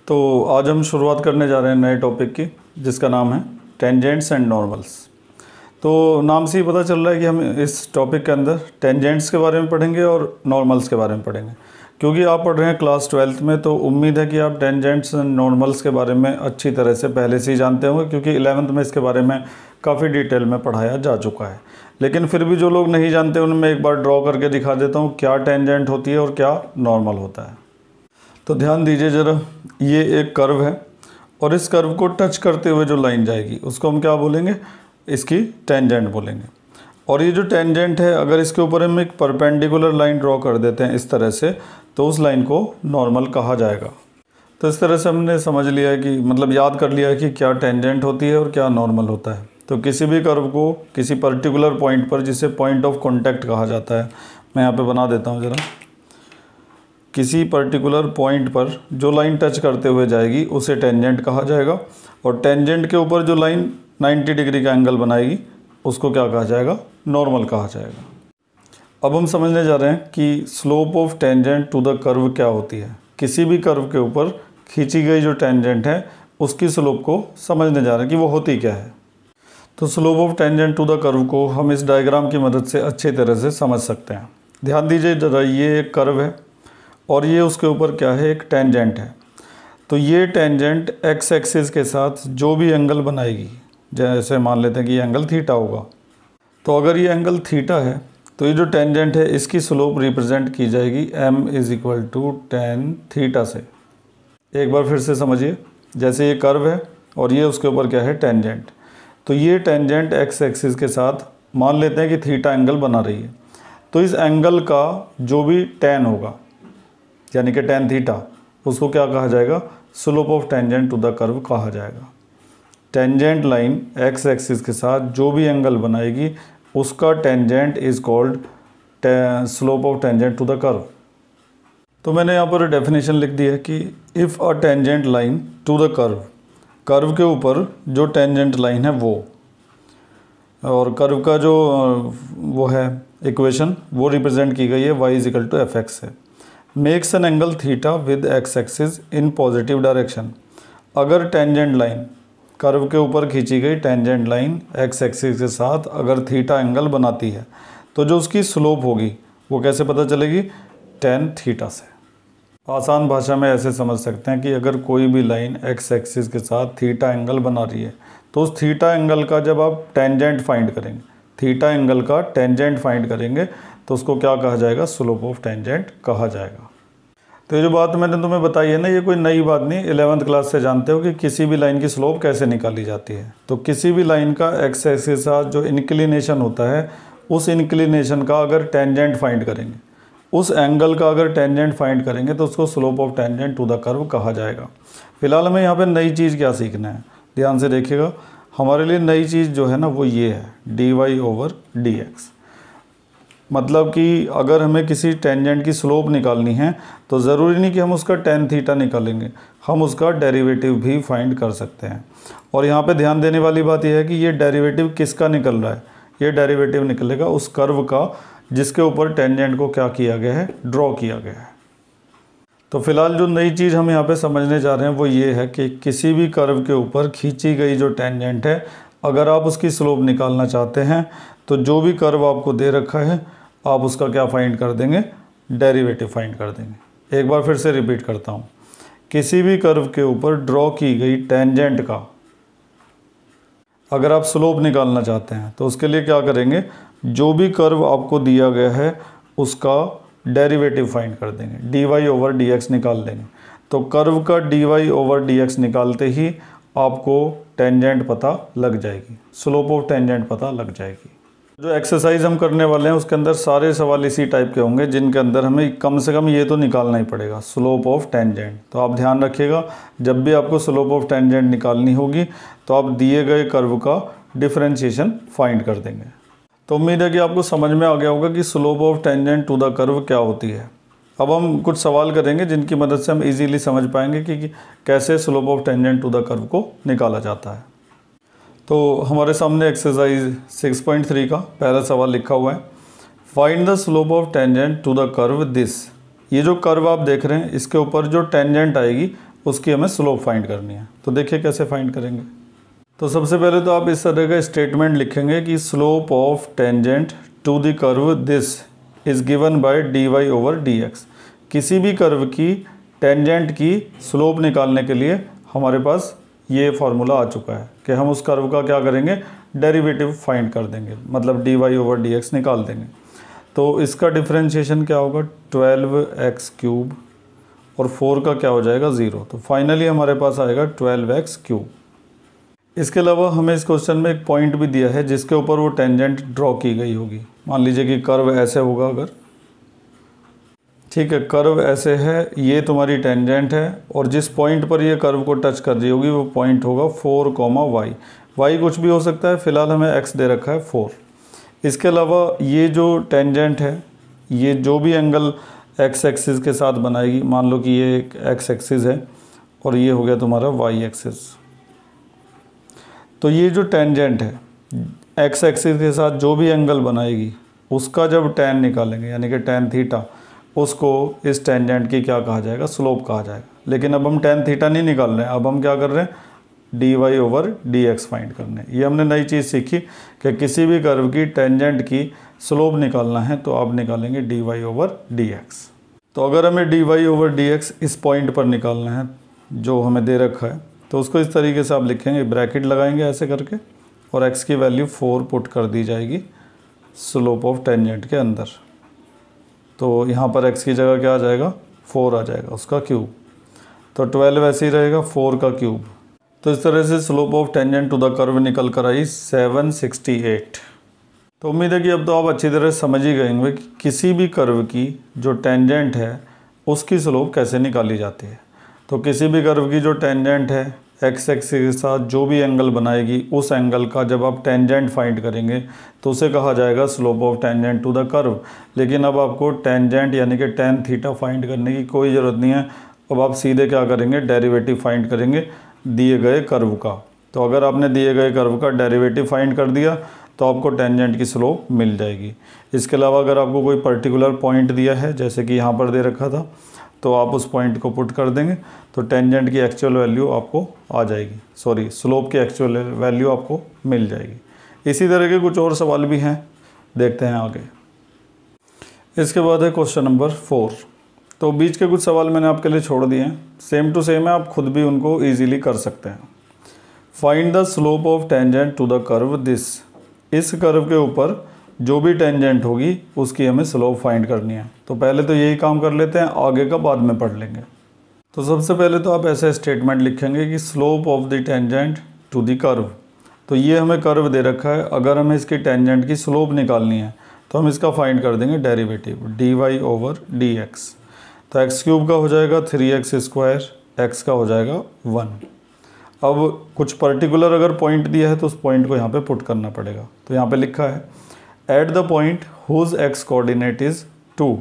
तो आज हम शुरुआत करने जा रहे हैं नए टॉपिक की, जिसका नाम है टेंजेंट्स एंड नॉर्मल्स। तो नाम से ही पता चल रहा है कि हम इस टॉपिक के अंदर टेंजेंट्स के बारे में पढ़ेंगे और नॉर्मल्स के बारे में पढ़ेंगे। क्योंकि आप पढ़ रहे हैं क्लास 12th में, तो उम्मीद है कि आप टेंजेंट्स एंड नॉर्मल्स के बारे में अच्छी तरह से पहले से ही जानते होंगे, क्योंकि 11th में इसके बारे में काफ़ी डिटेल में पढ़ाया जा चुका है। लेकिन फिर भी जो लोग नहीं जानते उनमें एक बार ड्रॉ करके दिखा देता हूँ क्या टेंजेंट होती है और क्या नॉर्मल होता है। तो ध्यान दीजिए ज़रा, ये एक कर्व है और इस कर्व को टच करते हुए जो लाइन जाएगी उसको हम क्या बोलेंगे, इसकी टेंजेंट बोलेंगे। और ये जो टेंजेंट है, अगर इसके ऊपर हम एक परपेंडिकुलर लाइन ड्रॉ कर देते हैं इस तरह से, तो उस लाइन को नॉर्मल कहा जाएगा। तो इस तरह से हमने समझ लिया है कि मतलब याद कर लिया है कि क्या टेंजेंट होती है और क्या नॉर्मल होता है। तो किसी भी कर्व को किसी पर्टिकुलर पॉइंट पर, जिसे पॉइंट ऑफ कॉन्टैक्ट कहा जाता है, मैं यहाँ पे बना देता हूँ ज़रा, किसी पर्टिकुलर पॉइंट पर जो लाइन टच करते हुए जाएगी उसे टेंजेंट कहा जाएगा। और टेंजेंट के ऊपर जो लाइन 90 डिग्री का एंगल बनाएगी उसको क्या कहा जाएगा, नॉर्मल कहा जाएगा। अब हम समझने जा रहे हैं कि slope of tangent to the curve क्या होती है। किसी भी कर्व के ऊपर खींची गई जो टेंजेंट है उसकी स्लोप को समझने जा रहे हैं कि वो होती क्या है। तो slope of tangent to the curve को हम इस डायग्राम की मदद से अच्छी तरह से समझ सकते हैं। ध्यान दीजिए ज़रा, ये एक कर्व है और ये उसके ऊपर क्या है, एक टेंजेंट है। तो ये टेंजेंट एक्स एक्सिस के साथ जो भी एंगल बनाएगी, जैसे मान लेते हैं कि ये एंगल थीटा होगा, तो अगर ये एंगल थीटा है तो ये जो टेंजेंट है इसकी स्लोप रिप्रेजेंट की जाएगी m = tan थीटा से। एक बार फिर से समझिए, जैसे ये कर्व है और ये उसके ऊपर क्या है, टेंजेंट। तो ये टेंजेंट एक्स एक्सिस के साथ मान लेते हैं कि थीटा एंगल बना रही है। तो इस एंगल का जो भी tan होगा, यानी कि tan थीटा, उसको क्या कहा जाएगा, slope of tangent to the curve कहा जाएगा। टेंजेंट लाइन एक्स एक्सिस के साथ जो भी एंगल बनाएगी उसका tangent is called slope of tangent to the curve. तो मैंने यहाँ पर डेफिनेशन लिख दी है कि if a tangent line to the curve, curve के ऊपर जो टेंजेंट लाइन है वो, और कर्व का जो वो है इक्वेशन, वो रिप्रेजेंट की गई है y = fx से, makes an angle theta with x axis in positive direction. अगर टेंजेंट लाइन, कर्व के ऊपर खींची गई टेंजेंट लाइन एक्स एक्सिस के साथ अगर थीटा एंगल बनाती है, तो जो उसकी स्लोप होगी वो कैसे पता चलेगी, tan थीटा से। आसान भाषा में ऐसे समझ सकते हैं कि अगर कोई भी लाइन एक्स एक्सिस के साथ थीटा एंगल बना रही है, तो उस थीटा एंगल का जब आप टेंजेंट फाइंड करेंगे, थीटा एंगल का टेंजेंट फाइंड करेंगे, तो उसको क्या कहा जाएगा, स्लोप ऑफ टेंजेंट कहा जाएगा। तो ये जो बात मैंने तुम्हें बताई है ना, ये कोई नई बात नहीं, 11th क्लास से जानते हो कि किसी भी लाइन की स्लोप कैसे निकाली जाती है। तो किसी भी लाइन का एक्स एक्सिस के साथ जो इंक्लिनेशन होता है, उस इंक्लिनेशन का अगर टेंजेंट फाइंड करेंगे, उस एंगल का अगर टेंजेंट फाइंड करेंगे, तो उसको slope of tangent to the curve कहा जाएगा। फिलहाल हमें यहाँ पर नई चीज़ क्या सीखना है, ध्यान से देखिएगा। हमारे लिए नई चीज़ जो है ना वो ये है, dy/dx। मतलब कि अगर हमें किसी टेंजेंट की स्लोप निकालनी है तो ज़रूरी नहीं कि हम उसका tan थीटा निकालेंगे, हम उसका डेरिवेटिव भी फाइंड कर सकते हैं। और यहाँ पे ध्यान देने वाली बात यह है कि ये डेरिवेटिव किसका निकल रहा है, ये डेरिवेटिव निकलेगा उस कर्व का जिसके ऊपर टेंजेंट को क्या किया गया है, ड्रॉ किया गया है। तो फिलहाल जो नई चीज़ हम यहाँ पे समझने जा रहे हैं वो ये है कि किसी भी कर्व के ऊपर खींची गई जो टेंजेंट है, अगर आप उसकी स्लोप निकालना चाहते हैं तो जो भी कर्व आपको दे रखा है आप उसका क्या फाइंड कर देंगे, डेरिवेटिव फाइंड कर देंगे। एक बार फिर से रिपीट करता हूँ, किसी भी कर्व के ऊपर ड्रॉ की गई टेंजेंट का अगर आप स्लोप निकालना चाहते हैं तो उसके लिए क्या करेंगे, जो भी कर्व आपको दिया गया है उसका डेरिवेटिव फाइंड कर देंगे, dy/dx निकाल लेंगे। तो कर्व का dy/dx निकालते ही आपको टेंजेंट पता लग जाएगी, स्लोप ऑफ टेंजेंट पता लग जाएगी। जो एक्सरसाइज हम करने वाले हैं उसके अंदर सारे सवाल इसी टाइप के होंगे, जिनके अंदर हमें कम से कम ये तो निकालना ही पड़ेगा, स्लोप ऑफ टेंजेंट। तो आप ध्यान रखिएगा, जब भी आपको स्लोप ऑफ टेंजेंट निकालनी होगी तो आप दिए गए कर्व का डिफरेंशिएशन फाइंड कर देंगे। तो उम्मीद है कि आपको समझ में आ गया होगा कि slope of tangent to the curve क्या होती है। अब हम कुछ सवाल करेंगे जिनकी मदद से हम इजीली समझ पाएंगे कि कैसे slope of tangent to the curve को निकाला जाता है। तो हमारे सामने एक्सरसाइज 6.3 का पहला सवाल लिखा हुआ है, find the slope of tangent to the curve this. ये जो कर्व आप देख रहे हैं इसके ऊपर जो टेंजेंट आएगी उसकी हमें स्लोप फाइंड करनी है। तो देखिए कैसे फाइंड करेंगे। तो सबसे पहले तो आप इस तरह का स्टेटमेंट लिखेंगे कि slope of tangent to the curve this is given by dy over dx। किसी भी कर्व की टेंजेंट की स्लोप निकालने के लिए हमारे पास ये फार्मूला आ चुका है कि हम उस कर्व का क्या करेंगे, डेरिवेटिव फाइंड कर देंगे, मतलब dy ओवर dx निकाल देंगे। तो इसका डिफरेंशिएशन क्या होगा, 12x³ और 4 का क्या हो जाएगा 0। तो फाइनली हमारे पास आएगा 12x³। इसके अलावा हमें इस क्वेश्चन में एक पॉइंट भी दिया है जिसके ऊपर वो टेंजेंट ड्रॉ की गई होगी। मान लीजिए कि कर्व ऐसे होगा, अगर ठीक है कर्व ऐसे है, ये तुम्हारी टेंजेंट है और जिस पॉइंट पर ये कर्व को टच कर रही होगी वो पॉइंट होगा 4, y कुछ भी हो सकता है, फिलहाल हमें x दे रखा है 4। इसके अलावा ये जो टेंजेंट है ये जो भी एंगल x एक्सिस के साथ बनाएगी, मान लो कि ये एक x एक्सिस है और ये हो गया तुम्हारा y एक्सिस। तो ये जो टेंजेंट है x एक्सिस के साथ जो भी एंगल बनाएगी उसका जब tan निकालेंगे यानी कि tan थीटा, उसको इस टेंजेंट की क्या कहा जाएगा, स्लोप कहा जाएगा। लेकिन अब हम tan थीटा नहीं निकाल रहे हैं, अब हम क्या कर रहे हैं, dy ओवर dx फाइंड करने। ये हमने नई चीज़ सीखी कि किसी भी कर्व की टेंजेंट की स्लोप निकालना है तो आप निकालेंगे dy ओवर dx। तो अगर हमें dy ओवर dx इस पॉइंट पर निकालना है जो हमें दे रखा है, तो उसको इस तरीके से आप लिखेंगे, ब्रैकेट लगाएंगे ऐसे करके और x की वैल्यू 4 पुट कर दी जाएगी स्लोप ऑफ टेंजेंट के अंदर। तो यहाँ पर x की जगह क्या आ जाएगा, 4 आ जाएगा, उसका क्यूब। तो 12 ऐसे ही रहेगा, 4 का क्यूब। तो इस तरह से slope of tangent to the curve निकल कर आई 768। तो उम्मीद है कि अब तो आप अच्छी तरह समझ ही गए होंगे कि किसी भी कर्व की जो टेंजेंट है उसकी स्लोप कैसे निकाली जाती है। तो किसी भी कर्व की जो टेंजेंट है x एक्सिस के साथ जो भी एंगल बनाएगी उस एंगल का जब आप टेंजेंट फाइंड करेंगे तो उसे कहा जाएगा slope of tangent to the curve. लेकिन अब आपको टेंजेंट यानी कि tan थीटा फाइंड करने की कोई ज़रूरत नहीं है। अब आप सीधे क्या करेंगे, डेरिवेटिव फाइंड करेंगे दिए गए कर्व का। तो अगर आपने दिए गए कर्व का डेरिवेटिव फाइंड कर दिया तो आपको टेंजेंट की स्लोप मिल जाएगी। इसके अलावा अगर आपको कोई पर्टिकुलर पॉइंट दिया है जैसे कि यहाँ पर दे रखा था, तो आप उस पॉइंट को पुट कर देंगे तो टेंजेंट की एक्चुअल वैल्यू आपको आ जाएगी, सॉरी स्लोप की एक्चुअल वैल्यू आपको मिल जाएगी। इसी तरह के कुछ और सवाल भी हैं, देखते हैं आगे। इसके बाद है क्वेश्चन नंबर 4। तो बीच के कुछ सवाल मैंने आपके लिए छोड़ दिए हैं, सेम टू सेम है, आप खुद भी उनको ईजिली कर सकते हैं। Find the slope of tangent to the curve this. इस कर्व के ऊपर जो भी टेंजेंट होगी उसकी हमें स्लोप फाइंड करनी है। तो पहले तो यही काम कर लेते हैं, आगे का बाद में पढ़ लेंगे। तो सबसे पहले तो आप ऐसा स्टेटमेंट लिखेंगे कि slope of the tangent to the curve. तो ये हमें कर्व दे रखा है, अगर हमें इसकी टेंजेंट की स्लोप निकालनी है तो हम इसका फाइंड कर देंगे डेरिवेटिव dy ओवर dx। तो x³ का हो जाएगा 3x², x का हो जाएगा 1। अब कुछ पर्टिकुलर अगर पॉइंट दिया है तो उस पॉइंट को यहाँ पे पुट करना पड़ेगा। तो यहाँ पे लिखा है at the point whose x coordinate is 2।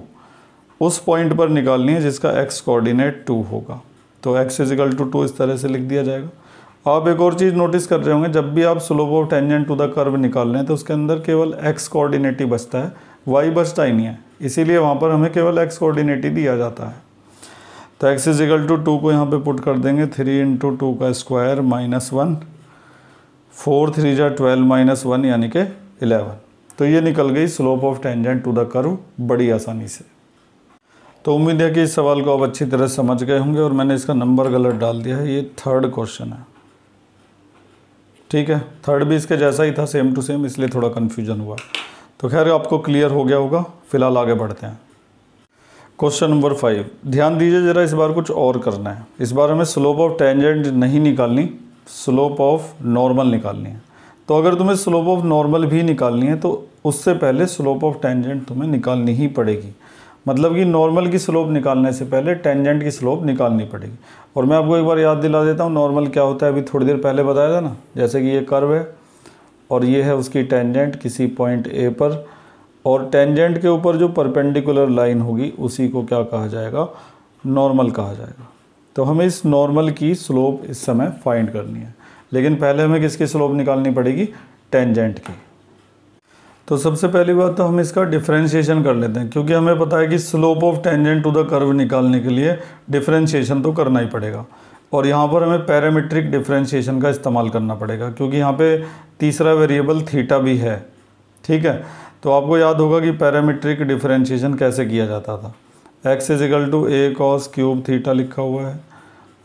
उस पॉइंट पर निकालनी है जिसका x कोऑर्डिनेट 2 होगा। तो x = 2 इस तरह से लिख दिया जाएगा। आप एक और चीज़ नोटिस कर रहे होंगे, जब भी आप slope of tangent to the curve निकाल रहे हैं तो उसके अंदर केवल x कोऑर्डिनेट ही बचता है, y बचता ही नहीं है। इसीलिए वहाँ पर हमें केवल x कोऑर्डिनेट ही दिया जाता है। तो x = 2 को यहाँ पे पुट कर देंगे, 3 × 2 का स्क्वायर -1, 4 3 × 12 -1 यानी कि 11। तो ये निकल गई slope of tangent to the curve बड़ी आसानी से। तो उम्मीद है कि इस सवाल को आप अच्छी तरह समझ गए होंगे और मैंने इसका नंबर गलत डाल दिया है, ये 3rd क्वेश्चन है। ठीक है, 3rd भी इसके जैसा ही था, सेम टू सेम, इसलिए थोड़ा कन्फ्यूजन हुआ। तो खैर आपको क्लियर हो गया होगा। फिलहाल आगे बढ़ते हैं। क्वेश्चन नंबर 5, ध्यान दीजिए ज़रा, इस बार कुछ और करना है। इस बार हमें स्लोप ऑफ टेंजेंट नहीं निकालनी, स्लोप ऑफ नॉर्मल निकालनी है। तो अगर तुम्हें स्लोप ऑफ नॉर्मल भी निकालनी है तो उससे पहले स्लोप ऑफ टेंजेंट तुम्हें निकालनी ही पड़ेगी। मतलब कि नॉर्मल की स्लोप निकालने से पहले टेंजेंट की स्लोप निकालनी पड़ेगी। और मैं आपको एक बार याद दिला देता हूँ नॉर्मल क्या होता है, अभी थोड़ी देर पहले बताया था ना। जैसे कि ये कर्व है और ये है उसकी टेंजेंट किसी पॉइंट ए पर, और टेंजेंट के ऊपर जो परपेंडिकुलर लाइन होगी उसी को क्या कहा जाएगा, नॉर्मल कहा जाएगा। तो हमें इस नॉर्मल की स्लोप इस समय फाइंड करनी है, लेकिन पहले हमें किसकी स्लोप निकालनी पड़ेगी, टेंजेंट की। तो सबसे पहली बात तो हम इसका डिफरेंशिएशन कर लेते हैं, क्योंकि हमें पता है कि slope of tangent to the curve निकालने के लिए डिफरेंशिएशन तो करना ही पड़ेगा। और यहाँ पर हमें पैरामीट्रिक डिफरेंशिएशन का इस्तेमाल करना पड़ेगा, क्योंकि यहाँ पे तीसरा वेरिएबल थीटा भी है। ठीक है, तो आपको याद होगा कि पैरामीट्रिक डिफरेंशिएशन कैसे किया जाता था। x is equal to a cos cube theta लिखा हुआ है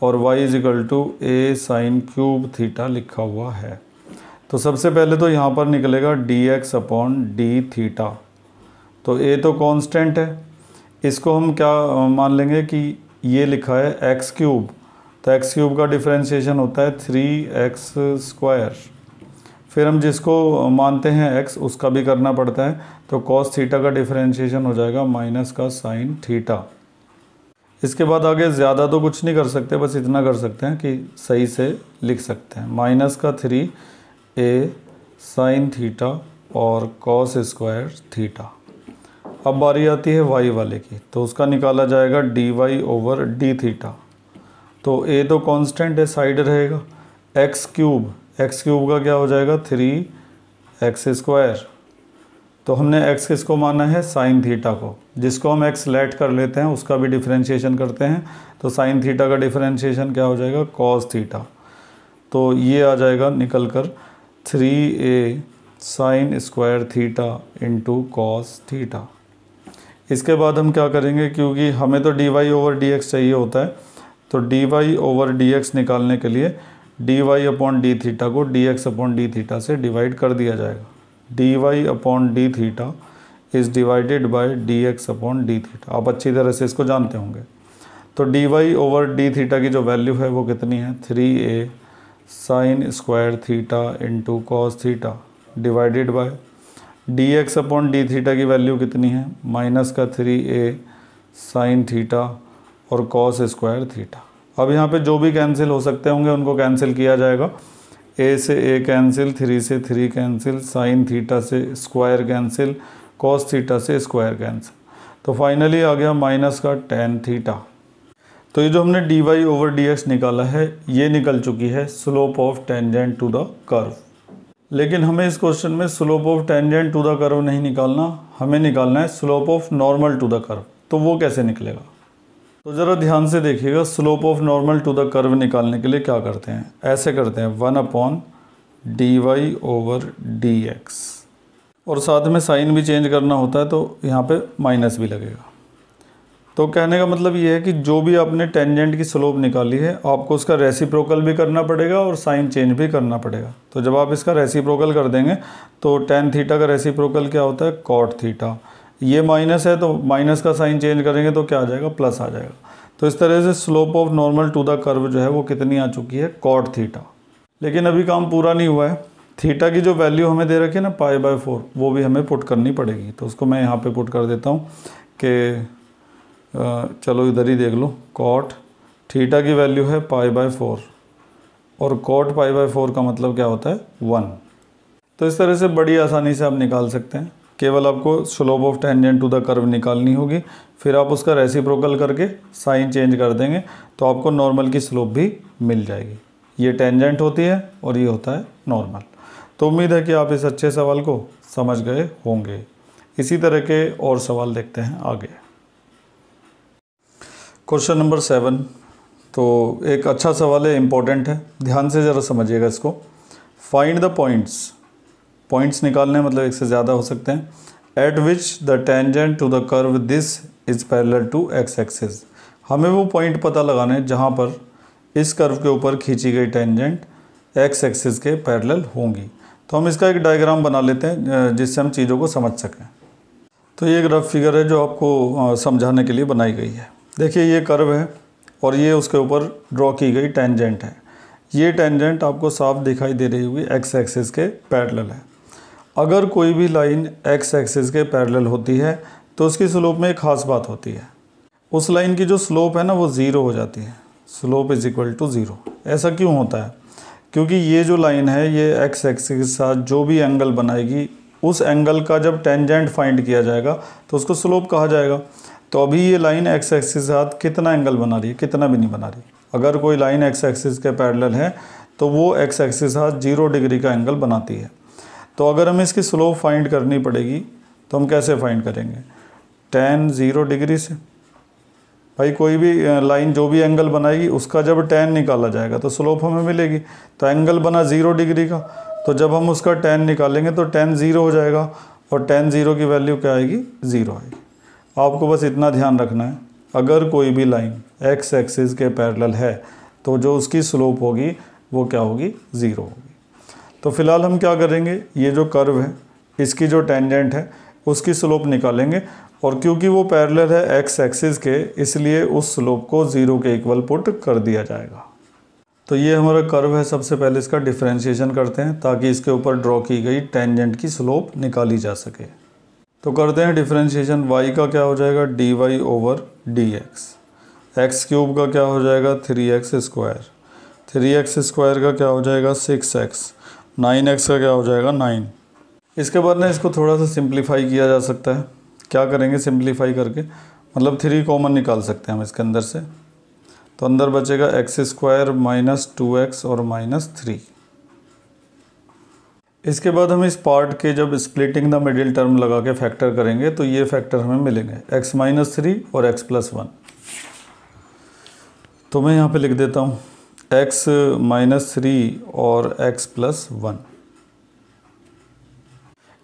और y is equal to a sine cube theta लिखा हुआ है। तो सबसे पहले तो यहाँ पर निकलेगा dx अपॉन डी थीटा। तो a तो कांस्टेंट है, इसको हम क्या मान लेंगे कि ये लिखा है x क्यूब, तो x क्यूब का डिफरेंशिएशन होता है 3x स्क्वायर। फिर हम जिसको मानते हैं x उसका भी करना पड़ता है, तो cos थीटा का डिफरेंशिएशन हो जाएगा माइनस का साइन थीटा। इसके बाद आगे ज़्यादा तो कुछ नहीं कर सकते, बस इतना कर सकते हैं कि सही से लिख सकते हैं, माइनस का 3a साइन थीटा और cos स्क्वायर थीटा। अब बारी आती है y वाले की, तो उसका निकाला जाएगा dy ओवर डी थीटा। तो a तो कांस्टेंट है, साइड रहेगा, x क्यूब का क्या हो जाएगा 3x स्क्वायर। तो हमने x किसको माना है, साइन थीटा को, जिसको हम x लेट कर लेते हैं उसका भी डिफरेंशिएशन करते हैं। तो साइन थीटा का डिफरेंशिएशन क्या हो जाएगा, cos थीटा। तो ये आ जाएगा निकल कर 3a sine square theta into cos theta. इसके बाद हम क्या करेंगे, क्योंकि हमें तो dy ओवर dx चाहिए होता है, तो dy ओवर dx निकालने के लिए dy अपॉन डी थीटा को dx अपॉन डी थीटा से डिवाइड कर दिया जाएगा। dy upon D theta is divided by dx upon D theta. आप अच्छी तरह से इसको जानते होंगे। तो dy ओवर डी थीटा की जो वैल्यू है वो कितनी है, 3a sine square theta into cos theta divided by dx upon D theta की वैल्यू कितनी है, माइनस का 3a साइन थीटा और कॉस स्क्वायर थीटा। अब यहाँ पे जो भी कैंसिल हो सकते होंगे उनको कैंसिल किया जाएगा। a से a कैंसिल, 3 से 3 कैंसिल, साइन थीटा से स्क्वायर कैंसिल, कॉस थीटा से स्क्वायर कैंसिल। तो फाइनली आ गया माइनस का tan थीटा। तो ये जो हमने dy ओवर dx निकाला है ये निकल चुकी है slope of tangent to the curve. लेकिन हमें इस क्वेश्चन में slope of tangent to the curve नहीं निकालना, हमें निकालना है slope of normal to the curve. तो वो कैसे निकलेगा, तो ज़रा ध्यान से देखिएगा। Slope of normal to the curve निकालने के लिए क्या करते हैं, ऐसे करते हैं 1 upon d y over d x, और साथ में साइन भी चेंज करना होता है तो यहाँ पे माइनस भी लगेगा। तो कहने का मतलब ये है कि जो भी आपने टेंजेंट की स्लोप निकाली है आपको उसका रेसिप्रोकल भी करना पड़ेगा और साइन चेंज भी करना पड़ेगा। तो जब आप इसका रेसिप्रोकल कर देंगे तो tan थीटा का रेसिप्रोकल क्या होता है, cot थीटा। ये माइनस है तो माइनस का साइन चेंज करेंगे तो क्या आ जाएगा, प्लस आ जाएगा। तो इस तरह से slope of normal to the curve जो है वो कितनी आ चुकी है, cot थीटा। लेकिन अभी काम पूरा नहीं हुआ है। थीटा की जो वैल्यू हमें दे रखी है ना π/4, वो भी हमें पुट करनी पड़ेगी। तो उसको मैं यहाँ पे पुट कर देता हूँ कि चलो इधर ही देख लो, cot थीटा की वैल्यू है π/4 और cot π/4 का मतलब क्या होता है, 1। तो इस तरह से बड़ी आसानी से आप निकाल सकते हैं। केवल आपको slope of tangent to the curve निकालनी होगी, फिर आप उसका रेसिप्रोकल करके साइन चेंज कर देंगे तो आपको नॉर्मल की स्लोप भी मिल जाएगी। ये टेंजेंट होती है और ये होता है नॉर्मल। तो उम्मीद है कि आप इस अच्छे सवाल को समझ गए होंगे। इसी तरह के और सवाल देखते हैं आगे। क्वेश्चन नंबर 7, तो एक अच्छा सवाल है, इम्पोर्टेंट है, ध्यान से ज़रा समझिएगा इसको। फाइंड द पॉइंट्स निकालने मतलब एक से ज़्यादा हो सकते हैं। At which the tangent to the curve this is parallel to x axis. हमें वो पॉइंट पता लगाना है जहाँ पर इस कर्व के ऊपर खींची गई टेंजेंट एक्स एक्सिस के पैरेलल होंगी। तो हम इसका एक डायग्राम बना लेते हैं जिससे हम चीज़ों को समझ सकें। तो ये एक रफ फिगर है जो आपको समझाने के लिए बनाई गई है। देखिए ये कर्व है और ये उसके ऊपर ड्रॉ की गई टेंजेंट है। ये टेंजेंट आपको साफ दिखाई दे रही होगी, एक्स एक्सिस के पैरेलल है। अगर कोई भी लाइन एक्स एक्सिस के पैरेलल होती है तो उसकी स्लोप में एक ख़ास बात होती है, उस लाइन की जो स्लोप है ना वो ज़ीरो हो जाती है। Slope is equal to zero. ऐसा क्यों होता है, क्योंकि ये जो लाइन है ये एक्स एक्सिस के साथ जो भी एंगल बनाएगी उस एंगल का जब टेंजेंट फाइंड किया जाएगा तो उसको स्लोप कहा जाएगा। तो अभी ये लाइन एक्स एक्सिस के साथ कितना एंगल बना रही है, कितना भी नहीं बना रही। अगर कोई लाइन एक्स एक्सिस के पैरेलल है तो वो एक्स एक्सिस के साथ 0 डिग्री का एंगल बनाती है। तो अगर हमें इसकी स्लोप फाइंड करनी पड़ेगी तो हम कैसे फाइंड करेंगे, tan 0 डिग्री से। भाई कोई भी लाइन जो भी एंगल बनाएगी उसका जब tan निकाला जाएगा तो स्लोप हमें मिलेगी। तो एंगल बना 0 डिग्री का, तो जब हम उसका tan निकालेंगे तो tan 0 हो जाएगा और tan 0 की वैल्यू क्या आएगी, 0 आएगी। आपको बस इतना ध्यान रखना है, अगर कोई भी लाइन x एक्सिस के पैरेलल है तो जो उसकी स्लोप होगी वो क्या होगी, 0 होगी। तो फिलहाल हम क्या करेंगे, ये जो कर्व है इसकी जो टेंजेंट है उसकी स्लोप निकालेंगे, और क्योंकि वो पैरेलल है x एक्सिस के इसलिए उस स्लोप को 0 के इक्वल पुट कर दिया जाएगा। तो ये हमारा कर्व है, सबसे पहले इसका डिफरेंशिएशन करते हैं ताकि इसके ऊपर ड्रॉ की गई टेंजेंट की स्लोप निकाली जा सके। तो करते हैं डिफरेंशिएशन। y का क्या हो जाएगा, dy over dx, x cube का क्या हो जाएगा 3x स्क्वायर, 3x स्क्वायर का क्या हो जाएगा 6x, 9x का क्या हो जाएगा 9। इसके बाद ना इसको थोड़ा सा सिंप्लीफाई किया जा सकता है। क्या करेंगे, सिंप्लीफाई करके मतलब 3 कॉमन निकाल सकते हैं हम इसके अंदर से। तो अंदर बचेगा x स्क्वायर माइनस 2x और माइनस 3। इसके बाद हम इस पार्ट के जब स्प्लिटिंग द मिडिल टर्म लगा के फैक्टर करेंगे तो ये फैक्टर हमें मिलेंगे x माइनस 3 और x प्लस 1। तो मैं यहाँ पे लिख देता हूँ x माइनस 3 और x प्लस 1।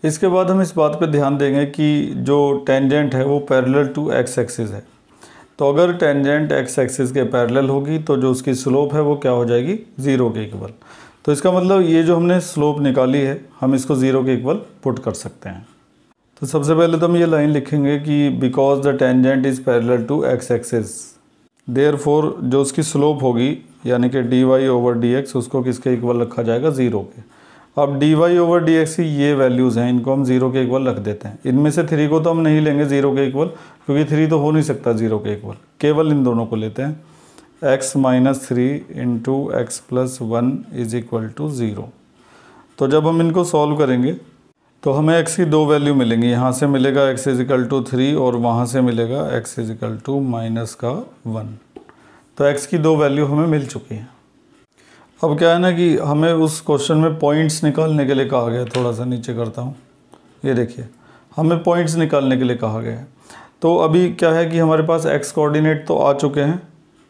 इसके बाद हम इस बात पे ध्यान देंगे कि जो टेंजेंट है वो पैरेलल टू x एक्सिस है। तो अगर टेंजेंट x एक्सिस के पैरेलल होगी तो जो उसकी स्लोप है वो क्या हो जाएगी, 0 के इक्वल। तो इसका मतलब ये जो हमने स्लोप निकाली है हम इसको 0 के इक्वल पुट कर सकते हैं। तो सबसे पहले तो हम ये लाइन लिखेंगे कि because the tangent is parallel to x axis, therefore जो उसकी स्लोप होगी यानी कि dy ओवर dx उसको किसके इक्वल रखा जाएगा, 0 के। अब dy ओवर dx की ये वैल्यूज़ हैं, इनको हम 0 के इक्वल रख देते हैं। इनमें से 3 को तो हम नहीं लेंगे 0 के इक्वल, क्योंकि 3 तो हो नहीं सकता 0 के इक्वल, केवल इन दोनों को लेते हैं। x minus 3 into x plus 1 is equal to 0। तो जब हम इनको सॉल्व करेंगे तो हमें x की 2 वैल्यू मिलेंगी, यहाँ से मिलेगा x इज इक्वल टू 3 और वहाँ से मिलेगा x is equal to minus का 1। तो x की 2 वैल्यू हमें मिल चुकी हैं। अब क्या है ना कि हमें उस क्वेश्चन में पॉइंट्स निकालने के लिए कहा गया है। थोड़ा सा नीचे करता हूँ, ये देखिए हमें पॉइंट्स निकालने के लिए कहा गया है। तो अभी क्या है कि हमारे पास x कोऑर्डिनेट तो आ चुके हैं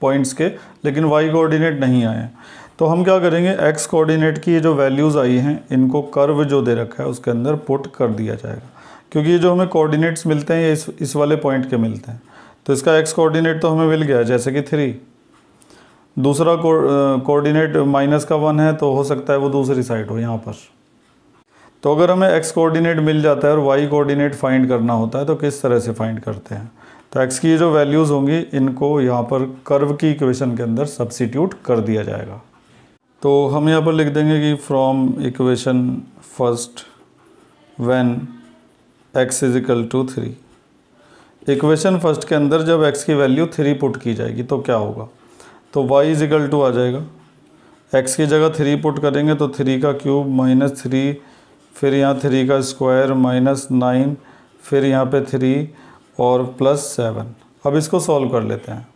पॉइंट्स के, लेकिन y कोऑर्डिनेट नहीं आए हैं। तो हम क्या करेंगे, x कोऑर्डिनेट की ये जो वैल्यूज़ आई हैं इनको कर्व जो दे रखा है उसके अंदर पुट कर दिया जाएगा, क्योंकि ये जो हमें कोऑर्डिनेट्स मिलते हैं ये इस वाले पॉइंट के मिलते हैं। तो इसका x कोऑर्डिनेट तो हमें मिल गया जैसे कि 3, दूसरा कोऑर्डिनेट माइनस का 1 है तो हो सकता है वो दूसरी साइड हो यहाँ पर। तो अगर हमें x कोऑर्डिनेट मिल जाता है और y कोऑर्डिनेट फाइंड करना होता है तो किस तरह से फाइंड करते हैं। तो x की ये जो वैल्यूज़ होंगी इनको यहाँ पर कर्व की इक्वेशन के अंदर सब्स्टिट्यूट कर दिया जाएगा। तो हम यहाँ पर लिख देंगे कि from equation first when x is equal to 3, equation first के अंदर जब x की वैल्यू 3 पुट की जाएगी तो क्या होगा, तो y इज इक्वल टू आ जाएगा, x की जगह 3 पुट करेंगे तो 3 का क्यूब माइनस 3, फिर यहाँ 3 का स्क्वायर माइनस 9, फिर यहाँ पे 3 और प्लस 7। अब इसको सॉल्व कर लेते हैं।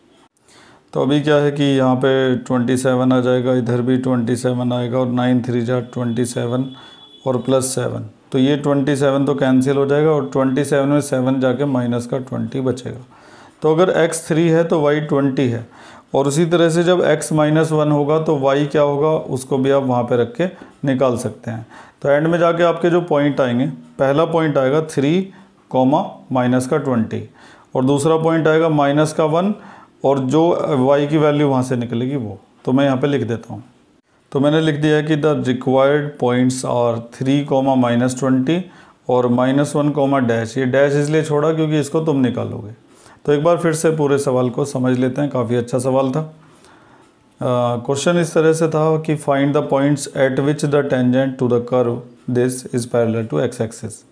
तो अभी क्या है कि यहाँ पे 27 आ जाएगा, इधर भी 27 आएगा और 9 3 जा 27 और प्लस 7। तो ये 27 तो कैंसिल हो जाएगा और 27 में 7 जाके माइनस का 20 बचेगा। तो अगर x 3 है तो y 20 है, और उसी तरह से जब x माइनस 1 होगा तो y क्या होगा उसको भी आप वहाँ पे रख के निकाल सकते हैं। तो एंड में जाके आपके जो पॉइंट आएंगे, पहला पॉइंट आएगा 3 कॉमा माइनस का 20 और दूसरा पॉइंट आएगा माइनस का 1 और जो y की वैल्यू वहाँ से निकलेगी वो। तो मैं यहाँ पे लिख देता हूँ। तो मैंने लिख दिया है कि the required points are 3 comma minus 20 और माइनस 1 कॉमा डैश। ये डैश इसलिए छोड़ा क्योंकि इसको तुम निकालोगे। तो एक बार फिर से पूरे सवाल को समझ लेते हैं, काफ़ी अच्छा सवाल था। क्वेश्चन इस तरह से था कि find the points at which the tangent to the curve this is parallel to x axis.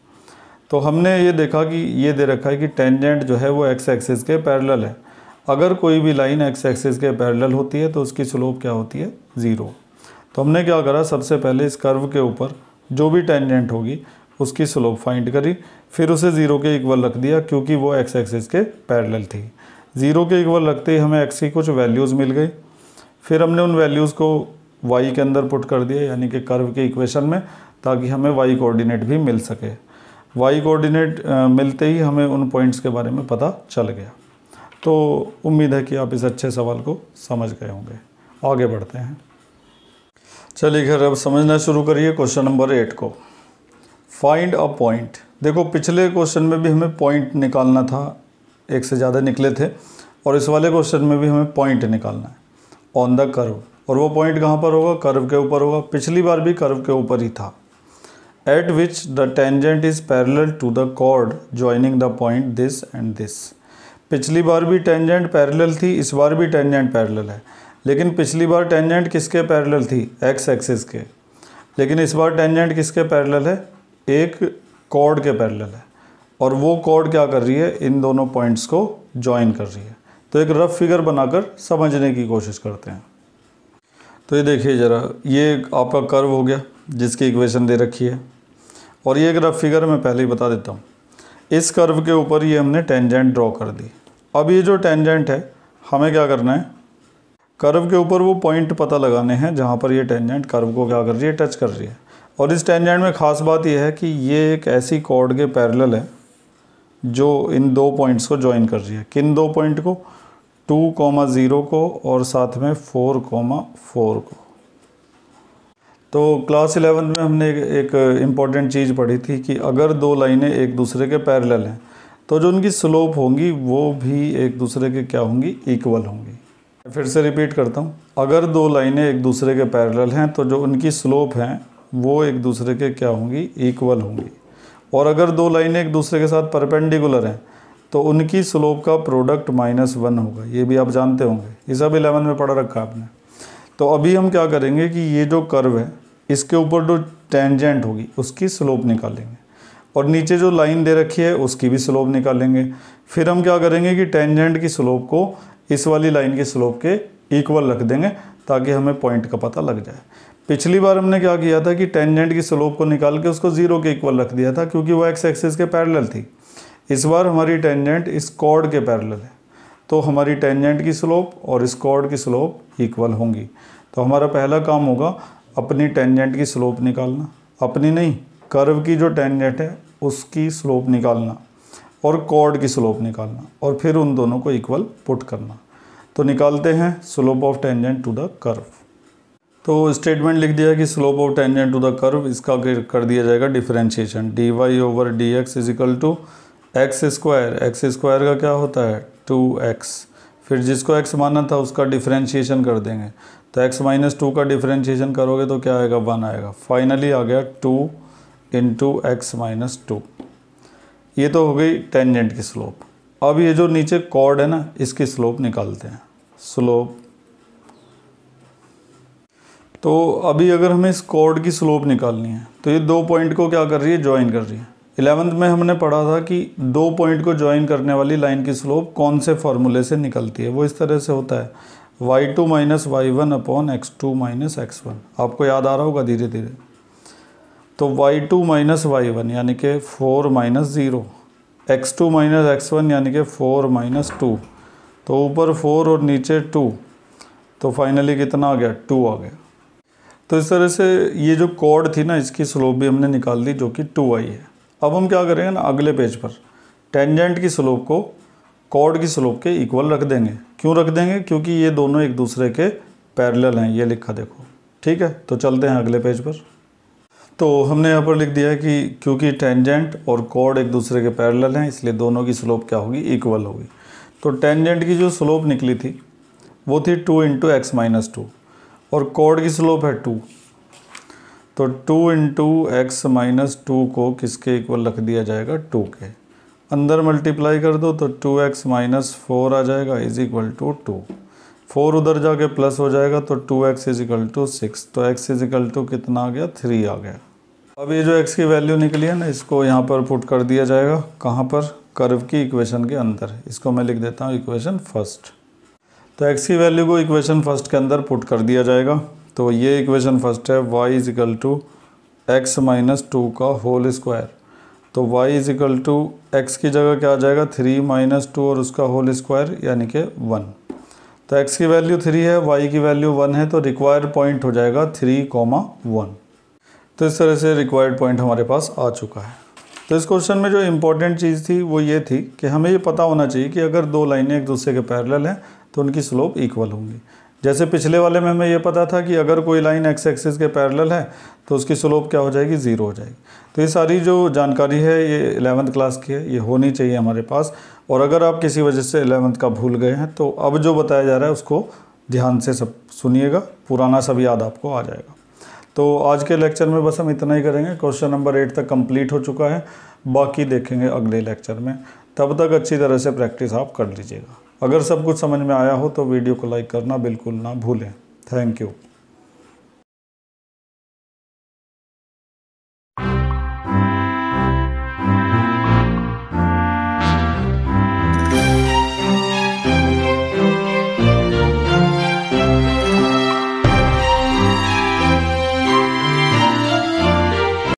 तो हमने ये देखा कि ये दे रखा है कि टेंजेंट जो है वो x एक्सिस के पैरेलल है। अगर कोई भी लाइन x एक्सिस के पैरेलल होती है तो उसकी स्लोप क्या होती है, 0। तो हमने क्या करा, सबसे पहले इस कर्व के ऊपर जो भी टेंजेंट होगी उसकी स्लोप फाइंड करी, फिर उसे 0 के इक्वल रख दिया क्योंकि वो x एक्सिस के पैरेलल थी। 0 के इक्वल रखते ही हमें x की कुछ वैल्यूज़ मिल गई, फिर हमने उन वैल्यूज़ को y के अंदर पुट कर दिया यानी कि कर्व के इक्वेशन में, ताकि हमें y कोऑर्डिनेट भी मिल सके। y कोऑर्डिनेट मिलते ही हमें उन पॉइंट्स के बारे में पता चल गया। तो उम्मीद है कि आप इस अच्छे सवाल को समझ गए होंगे। आगे बढ़ते हैं। चलिए खैर अब समझना शुरू करिए क्वेश्चन नंबर 8 को। Find a point. देखो पिछले क्वेश्चन में भी हमें पॉइंट निकालना था, एक से ज़्यादा निकले थे, और इस वाले क्वेश्चन में भी हमें पॉइंट निकालना है ऑन द कर्व। और वो पॉइंट कहाँ पर होगा? कर्व के ऊपर होगा। पिछली बार भी कर्व के ऊपर ही था। At which the tangent is parallel to the chord joining the point this and this. पिछली बार भी टेंजेंट पैरेलल थी, इस बार भी टेंजेंट पैरेलल है। लेकिन पिछली बार टेंजेंट किसके पैरेलल थी? एक्स एक्सिस के। लेकिन इस बार टेंजेंट किसके पैरेलल है? एक कॉर्ड के पैरेलल है। और वो कॉर्ड क्या कर रही है? इन दोनों पॉइंट्स को जॉइन कर रही है। तो एक रफ फिगर बनाकर समझने की कोशिश करते हैं। तो ये देखिए ज़रा, ये आपका कर्व हो गया जिसकी इक्वेशन दे रखी है, और ये एक रफ फिगर मैं पहले ही बता देता हूँ। इस कर्व के ऊपर ये हमने टेंजेंट ड्रॉ कर दी। अब ये जो टेंजेंट है हमें क्या करना है? कर्व के ऊपर वो पॉइंट पता लगाने हैं जहाँ पर ये टेंजेंट कर्व को क्या कर रही है? टच कर रही है। और इस टेंजेंट में ख़ास बात यह है कि ये एक ऐसी कॉर्ड के पैरेलल है जो इन दो पॉइंट्स को ज्वाइन कर रही है। किन दो पॉइंट को? 2,0 को और साथ में 4,4 को। तो क्लास 11 में हमने एक इम्पॉर्टेंट चीज़ पढ़ी थी कि अगर दो लाइनें एक दूसरे के पैरेलल हैं तो जो उनकी स्लोप होंगी वो भी एक दूसरे के क्या होंगी? इक्वल होंगी। फिर से रिपीट करता हूँ, अगर दो लाइनें एक दूसरे के पैरेलल हैं तो जो उनकी स्लोप हैं वो एक दूसरे के क्या होंगी? इक्वल होंगी। और अगर दो लाइनें एक दूसरे के साथ परपेंडिकुलर हैं तो उनकी स्लोप का प्रोडक्ट -1 होगा। ये भी आप जानते होंगे, ये सब 11 में पढ़ा रखा आपने। तो अभी हम क्या करेंगे कि ये जो कर्व है इसके ऊपर जो टेंजेंट होगी उसकी स्लोप निकालेंगे, और नीचे जो लाइन दे रखी है उसकी भी स्लोप निकालेंगे। फिर हम क्या करेंगे कि टेंजेंट की स्लोप को इस वाली लाइन की स्लोप के इक्वल रख देंगे ताकि हमें पॉइंट का पता लग जाए। पिछली बार हमने क्या किया था कि टेंजेंट की स्लोप को निकाल के उसको 0 के इक्वल रख दिया था क्योंकि वो एक्स एक्सिस के पैरेलल थी। इस बार हमारी टेंजेंट इस कॉर्ड के पैरेलल है, तो हमारी टेंजेंट की स्लोप और इस कॉर्ड की स्लोप इक्वल होंगी। तो हमारा पहला काम होगा अपनी टेंजेंट की स्लोप निकालना, अपनी नहीं, कर्व की जो टेंजेंट है उसकी स्लोप निकालना और कॉर्ड की स्लोप निकालना, और फिर उन दोनों को इक्वल पुट करना। तो निकालते हैं slope of tangent to the curve. तो स्टेटमेंट लिख दिया कि slope of tangent to the curve, इसका कर दिया जाएगा differentiation. dy/dx is equal to x square. X square का क्या होता है? 2x। फिर जिसको x माना था उसका डिफरेंशिएशन कर देंगे। तो x - 2 का डिफरेंशिएशन करोगे तो क्या आएगा? 1 आएगा। फाइनली आ गया 2 × x - 2। ये तो हो गई टेंजेंट की स्लोप। अब ये जो नीचे कॉर्ड है ना, इसकी स्लोप निकालते हैं। स्लोप, तो अभी अगर हमें इस कॉर्ड की स्लोप निकालनी है तो ये दो पॉइंट को क्या कर रही है? ज्वाइन कर रही है। 11th में हमने पढ़ा था कि दो पॉइंट को ज्वाइन करने वाली लाइन की स्लोप कौन से फार्मूले से निकलती है? वो इस तरह से होता है, y2 - y1 / x2 - x1। आपको याद आ रहा होगा धीरे धीरे। तो y2 - y1 यानी कि 4 - 0, x2 - x1 यानी कि 4 - 2। तो ऊपर 4 और नीचे 2, तो फाइनली कितना आ गया? 2 आ गया। तो इस तरह से ये जो कॉर्ड थी ना, इसकी स्लोप भी हमने निकाल दी जो कि 2 आई है। अब हम क्या करेंगे ना, अगले पेज पर टेंजेंट की स्लोप को कॉर्ड की स्लोप के इक्वल रख देंगे। क्यों रख देंगे? क्योंकि ये दोनों एक दूसरे के पैरेलल हैं। ये लिखा देखो, ठीक है। तो चलते हैं अगले पेज पर। तो हमने यहाँ पर लिख दिया है कि क्योंकि टेंजेंट और कॉर्ड एक दूसरे के पैरेलल हैं इसलिए दोनों की स्लोप क्या होगी? इक्वल होगी। तो टेंजेंट की जो स्लोप निकली थी वो थी 2 × x - 2, और कॉर्ड की स्लोप है 2। तो 2 × x - 2 को किसके इक्वल रख दिया जाएगा? 2 के। अंदर मल्टीप्लाई कर दो तो 2x - 4 आ जाएगा इज इक्वल टू 2। 4 उधर जाके प्लस हो जाएगा तो 2x इज इक्वल टू 6। तो x इज इक्वल टू कितना आ गया? 3 आ गया। अब ये जो x की वैल्यू निकली है ना, इसको यहाँ पर पुट कर दिया जाएगा। कहाँ पर? कर्व की इक्वेशन के अंदर। इसको मैं लिख देता हूँ इक्वेशन फर्स्ट। तो x की वैल्यू को इक्वेशन फर्स्ट के अंदर पुट कर दिया जाएगा। तो ये इक्वेशन फर्स्ट है, y is equal to x - 2 का होल स्क्वायर। तो y is equal to x की जगह क्या आ जाएगा? 3 - 2 और उसका होल स्क्वायर यानी कि 1। तो x की वैल्यू 3 है, y की वैल्यू 1 है, तो रिक्वायर्ड पॉइंट हो जाएगा 3, 1। तो इस तरह से रिक्वायर्ड पॉइंट हमारे पास आ चुका है। तो इस क्वेश्चन में जो इम्पोर्टेंट चीज़ थी वो ये थी कि हमें ये पता होना चाहिए कि अगर दो लाइनें एक दूसरे के पैरेलल हैं तो उनकी स्लोप इक्वल होंगी। जैसे पिछले वाले में हमें ये पता था कि अगर कोई लाइन एक्स एक्सिस के पैरेलल है तो उसकी स्लोप क्या हो जाएगी, 0 हो जाएगी। तो ये सारी जो जानकारी है ये 11th क्लास की है, ये होनी चाहिए हमारे पास। और अगर आप किसी वजह से 11th का भूल गए हैं तो अब जो बताया जा रहा है उसको ध्यान से सब सुनिएगा, पुराना सब याद आपको आ जाएगा। तो आज के लेक्चर में बस हम इतना ही करेंगे। क्वेश्चन नंबर 8 तक कंप्लीट हो चुका है, बाकी देखेंगे अगले लेक्चर में। तब तक अच्छी तरह से प्रैक्टिस आप कर लीजिएगा। अगर सब कुछ समझ में आया हो तो वीडियो को लाइक करना बिल्कुल ना भूलें। Thank you.